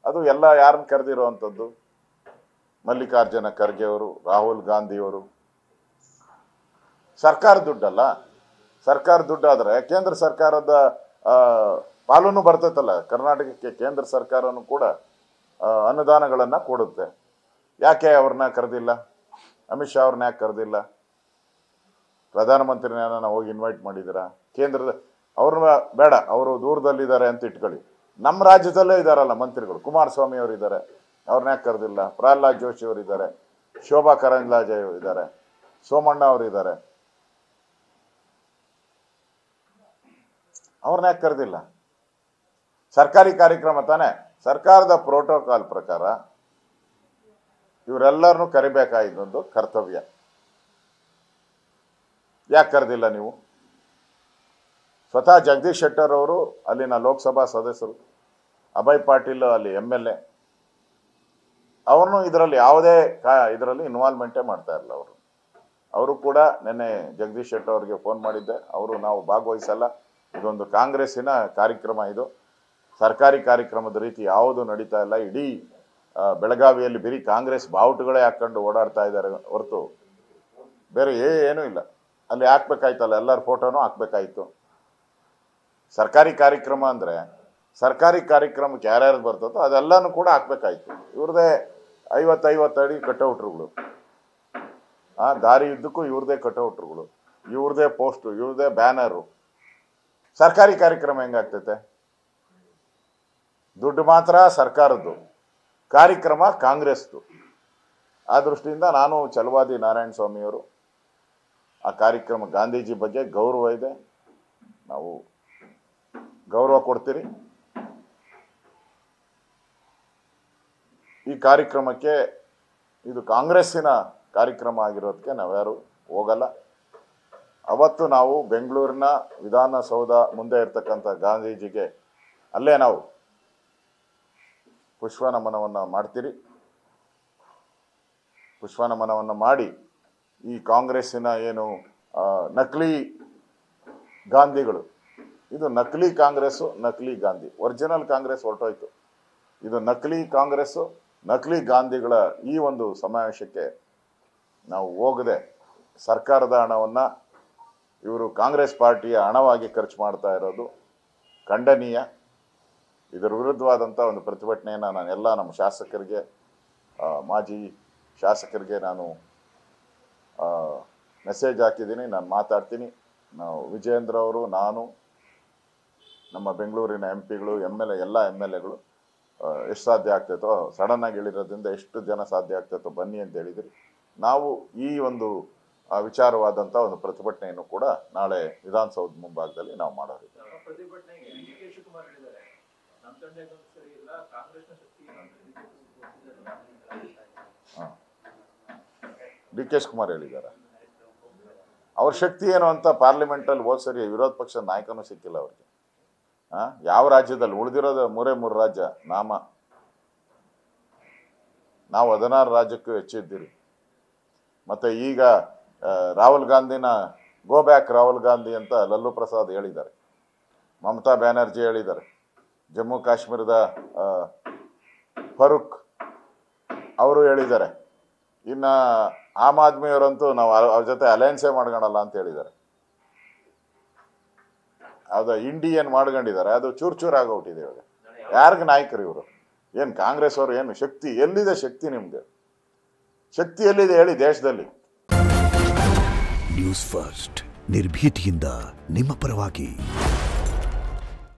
ಅದು ಎಲ್ಲ ಯಾರನ್ನು ಕರೆದಿರುವಂಥದ್ದು? ಮಲ್ಲಿಕಾರ್ಜುನ ಖರ್ಗೆ ಅವರು, ರಾಹುಲ್ ಗಾಂಧಿಯವರು. ಸರ್ಕಾರ ದುಡ್ಡಲ್ಲ. ಸರ್ಕಾರ ದುಡ್ಡಾದರೆ ಕೇಂದ್ರ ಸರ್ಕಾರದ ಪಾಲೂ ಬರ್ತೈತಲ್ಲ. ಕರ್ನಾಟಕಕ್ಕೆ ಕೇಂದ್ರ ಸರ್ಕಾರನೂ ಕೂಡ ಅನುದಾನಗಳನ್ನು ಕೊಡುತ್ತೆ. ಯಾಕೆ ಅವ್ರನ್ನ ಕರೆದಿಲ್ಲ? ಅಮಿತ್ ಶಾ ಅವ್ರನ್ನ ಯಾಕೆ ಕರೆದಿಲ್ಲ? ಪ್ರಧಾನಮಂತ್ರಿನ ಹೋಗಿ ಇನ್ವೈಟ್ ಮಾಡಿದ್ದೀರಾ? ಕೇಂದ್ರದ ಅವ್ರನ್ನ ಬೇಡ, ಅವರು ದೂರದಲ್ಲಿದ್ದಾರೆ ಅಂತ ಇಟ್ಕೊಳ್ಳಿ. ನಮ್ಮ ರಾಜ್ಯದಲ್ಲೇ ಇದ್ದಾರಲ್ಲ ಮಂತ್ರಿಗಳು. ಕುಮಾರಸ್ವಾಮಿ ಅವರು ಇದ್ದಾರೆ, ಅವ್ರನ್ನ ಯಾಕೆ ಕರೆದಿಲ್ಲ? ಪ್ರಹ್ಲಾದ್ ಜೋಶಿ ಅವರು ಇದ್ದಾರೆ, ಶೋಭಾ ಕರಂದ್ಲಾಜೆ ಇದ್ದಾರೆ, ಸೋಮಣ್ಣ ಅವರು ಇದ್ದಾರೆ, ಅವ್ರನ್ನ ಯಾಕೆ ಕರೆದಿಲ್ಲ? ಸರ್ಕಾರಿ ಕಾರ್ಯಕ್ರಮ ತಾನೇ. ಸರ್ಕಾರದ ಪ್ರೋಟೋಕಾಲ್ ಪ್ರಕಾರ ಇವರೆಲ್ಲರನ್ನೂ ಕರಿಬೇಕಾಗಿದ್ದೊಂದು ಕರ್ತವ್ಯ. ಯಾಕೆ ಕರೆದಿಲ್ಲ ನೀವು? ಸ್ವತಃ ಜಗದೀಶ್ ಶೆಟ್ಟರ್ ಅವರು ಅಲ್ಲಿನ ಲೋಕಸಭಾ ಸದಸ್ಯರು, ಅಭಯ್ ಪಾಟೀಲ್ ಅಲ್ಲಿ MLA, ಅವ್ರನ್ನೂ ಇದರಲ್ಲಿ ಯಾವುದೇ ಇದರಲ್ಲಿ ಇನ್ವಾಲ್ವ್ಮೆಂಟೇ ಮಾಡ್ತಾ ಇರಲಿಲ್ಲ. ಅವರು ಕೂಡ ನಿನ್ನೆ ಜಗದೀಶ್ ಶೆಟ್ಟರ್ ಅವರಿಗೆ ಫೋನ್ ಮಾಡಿದ್ದೆ. ಅವರು ನಾವು ಭಾಗವಹಿಸಲ್ಲ, ಇದೊಂದು ಕಾಂಗ್ರೆಸ್ಸಿನ ಕಾರ್ಯಕ್ರಮ, ಇದು ಸರ್ಕಾರಿ ಕಾರ್ಯಕ್ರಮದ ರೀತಿ ಯಾವುದು ನಡೀತಾ ಇಲ್ಲ. ಇಡೀ ಬೆಳಗಾವಿಯಲ್ಲಿ ಬರೀ ಕಾಂಗ್ರೆಸ್ ಬಾವುಟಗಳೇ ಹಾಕ್ಕೊಂಡು ಓಡಾಡ್ತಾ ಇದ್ದಾರೆ ಹೊರತು ಬೇರೆ ಏನೂ ಇಲ್ಲ. ಅಲ್ಲಿ ಹಾಕ್ಬೇಕಾಯ್ತಲ್ಲ, ಎಲ್ಲರ ಫೋಟೋನೂ ಹಾಕ್ಬೇಕಾಯ್ತು. ಸರ್ಕಾರಿ ಕಾರ್ಯಕ್ರಮ ಅಂದರೆ ಸರ್ಕಾರಿ ಕಾರ್ಯಕ್ರಮಕ್ಕೆ ಯಾರ್ಯಾರು ಬರ್ತದೋ ಅದೆಲ್ಲನೂ ಕೂಡ ಹಾಕ್ಬೇಕಾಯ್ತು. ಇವ್ರದೇ 50 ಅಡಿ ಕಟೌಟ್ರುಗಳು, ದಾರಿ ಉದ್ದಕ್ಕೂ ಇವ್ರದೇ ಕಟೌಟ್ರುಗಳು, ಇವ್ರದೇ ಪೋಸ್ಟು, ಇವ್ರದೇ ಬ್ಯಾನರು. ಸರ್ಕಾರಿ ಕಾರ್ಯಕ್ರಮ ಹೆಂಗಾಗ್ತೈತೆ? ದುಡ್ಡು ಮಾತ್ರ ಸರ್ಕಾರದ್ದು, ಕಾರ್ಯಕ್ರಮ ಕಾಂಗ್ರೆಸ್ದು. ಆ ದೃಷ್ಟಿಯಿಂದ ನಾನು ಛಲವಾದಿ ನಾರಾಯಣ ಸ್ವಾಮಿಯವರು ಆ ಕಾರ್ಯಕ್ರಮ, ಗಾಂಧೀಜಿ ಬಗ್ಗೆ ಗೌರವ ಇದೆ, ನಾವು ಗೌರವ ಕೊಡ್ತೀರಿ. ಈ ಕಾರ್ಯಕ್ರಮಕ್ಕೆ ಇದು ಕಾಂಗ್ರೆಸ್ಸಿನ ಕಾರ್ಯಕ್ರಮ ಆಗಿರೋದಕ್ಕೆ ನಾವ್ಯಾರು ಹೋಗಲ್ಲ. ಅವತ್ತು ನಾವು ಬೆಂಗಳೂರಿನ ವಿಧಾನಸೌಧ ಮುಂದೆ ಇರ್ತಕ್ಕಂಥ ಗಾಂಧೀಜಿಗೆ ಅಲ್ಲೇ ನಾವು ಪುಷ್ಪನಮನವನ್ನು ಮಾಡ್ತೀರಿ. ಪುಷ್ಪನಮನವನ್ನು ಮಾಡಿ ಈ ಕಾಂಗ್ರೆಸ್ಸಿನ ಏನು ನಕಲಿ ಗಾಂಧಿಗಳು, ಇದು ನಕಲಿ ಕಾಂಗ್ರೆಸ್ಸು, ನಕಲಿ ಗಾಂಧಿ. ಒರಿಜಿನಲ್ ಕಾಂಗ್ರೆಸ್ ಹೊರಟೋಯ್ತು. ಇದು ನಕಲಿ ಕಾಂಗ್ರೆಸ್ಸು, ನಕಲಿ ಗಾಂಧಿಗಳ ಈ ಒಂದು ಸಮಾವೇಶಕ್ಕೆ ನಾವು ಹೋಗದೆ ಸರ್ಕಾರದ ಹಣವನ್ನು ಇವರು ಕಾಂಗ್ರೆಸ್ ಪಾರ್ಟಿಯ ಹಣವಾಗಿ ಖರ್ಚು ಮಾಡ್ತಾ ಇರೋದು ಖಂಡನೀಯ. ಇದರ ವಿರುದ್ಧವಾದಂಥ ಒಂದು ಪ್ರತಿಭಟನೆಯನ್ನು ನಾನೆಲ್ಲ ನಮ್ಮ ಶಾಸಕರಿಗೆ, ಮಾಜಿ ಶಾಸಕರಿಗೆ ನಾನು ಮೆಸೇಜ್ ಹಾಕಿದ್ದೀನಿ. ನಾನು ಮಾತಾಡ್ತೀನಿ. ನಾವು ವಿಜಯೇಂದ್ರ ಅವರು, ನಾನು, ನಮ್ಮ ಬೆಂಗಳೂರಿನ MP ಗಳು, MLA, ಎಲ್ಲ MLAಗಳು ಎಷ್ಟು ಸಾಧ್ಯ ಆಗ್ತೈತೋ, ಸಡನ್ನಾಗಿ ಹೇಳಿರೋದ್ರಿಂದ ಎಷ್ಟು ಜನ ಸಾಧ್ಯ ಆಗ್ತೈತೋ ಬನ್ನಿ ಅಂತ ಹೇಳಿದ್ರಿ. ನಾವು ಈ ಒಂದು ವಿಚಾರವಾದಂಥ ಒಂದು ಪ್ರತಿಭಟನೆಯನ್ನು ಕೂಡ ನಾಳೆ ವಿಧಾನಸೌಧ ಮುಂಭಾಗದಲ್ಲಿ ನಾವು ಮಾಡೋದು. DK ಶಿವಕುಮಾರ್ ಹೇಳಿದ್ದಾರೆ. ಅವ್ರ ಶಕ್ತಿ ಏನು ಅಂತ ಪಾರ್ಲಿಮೆಂಟಲ್ಲಿ ಹೋದ ಸರಿ ವಿರೋಧ ಪಕ್ಷದ ನಾಯಕನೂ ಸಿಕ್ಕಿಲ್ಲ ಅವ್ರಿಗೆ. ಯಾವ ರಾಜ್ಯದಲ್ಲಿ ಉಳಿದಿರೋದು 3 ರಾಜ್ಯ. ನಾವು 16 ರಾಜ್ಯಕ್ಕೂ ಹೆಚ್ಚಿದ್ದೀರಿ. ಮತ್ತು ಈಗ ರಾಹುಲ್ ಗಾಂಧಿನ ಗೋ ಬ್ಯಾಕ್ ರಾಹುಲ್ ಗಾಂಧಿ ಅಂತ ಲಲ್ಲೂ ಪ್ರಸಾದ್ ಹೇಳಿದ್ದಾರೆ, ಮಮತಾ ಬ್ಯಾನರ್ಜಿ ಹೇಳಿದ್ದಾರೆ, ಜಮ್ಮು ಕಾಶ್ಮೀರದ ಫರೂಕ್ ಅವರು ಹೇಳಿದ್ದಾರೆ. ಇನ್ನು ಆಮ್ ಆದ್ಮಿಯವರಂತೂ ನಾವು ಅವ್ರ ಜೊತೆ ಅಲಯನ್ಸೇ ಮಾಡ್ಕೊಳಲ್ಲ ಅಂತ ಹೇಳಿದ್ದಾರೆ. ಅದು ಇಂಡಿಯನ್ ಮಾಡ್ಕೊಂಡಿದ್ದಾರೆ. ಅದು ಚೂರು ಆಗೋಗ್ಬಿಟ್ಟಿದೆ ಇವಾಗ. ಯಾರಿಗೆ ನಾಯಕರು ಇವರು? ಏನು ಕಾಂಗ್ರೆಸ್ ಅವರು? ಏನು ಶಕ್ತಿ ಎಲ್ಲಿದೆ? ಶಕ್ತಿ ನಿಮ್ಗೆ ಶಕ್ತಿ ಎಲ್ಲಿದೆ ಹೇಳಿ ದೇಶದಲ್ಲಿ? ನ್ಯೂಸ್ ಫಸ್ಟ್, ನಿರ್ಭೀತಿಯಿಂದ ನಿಮ್ಮ ಪರವಾಗಿ.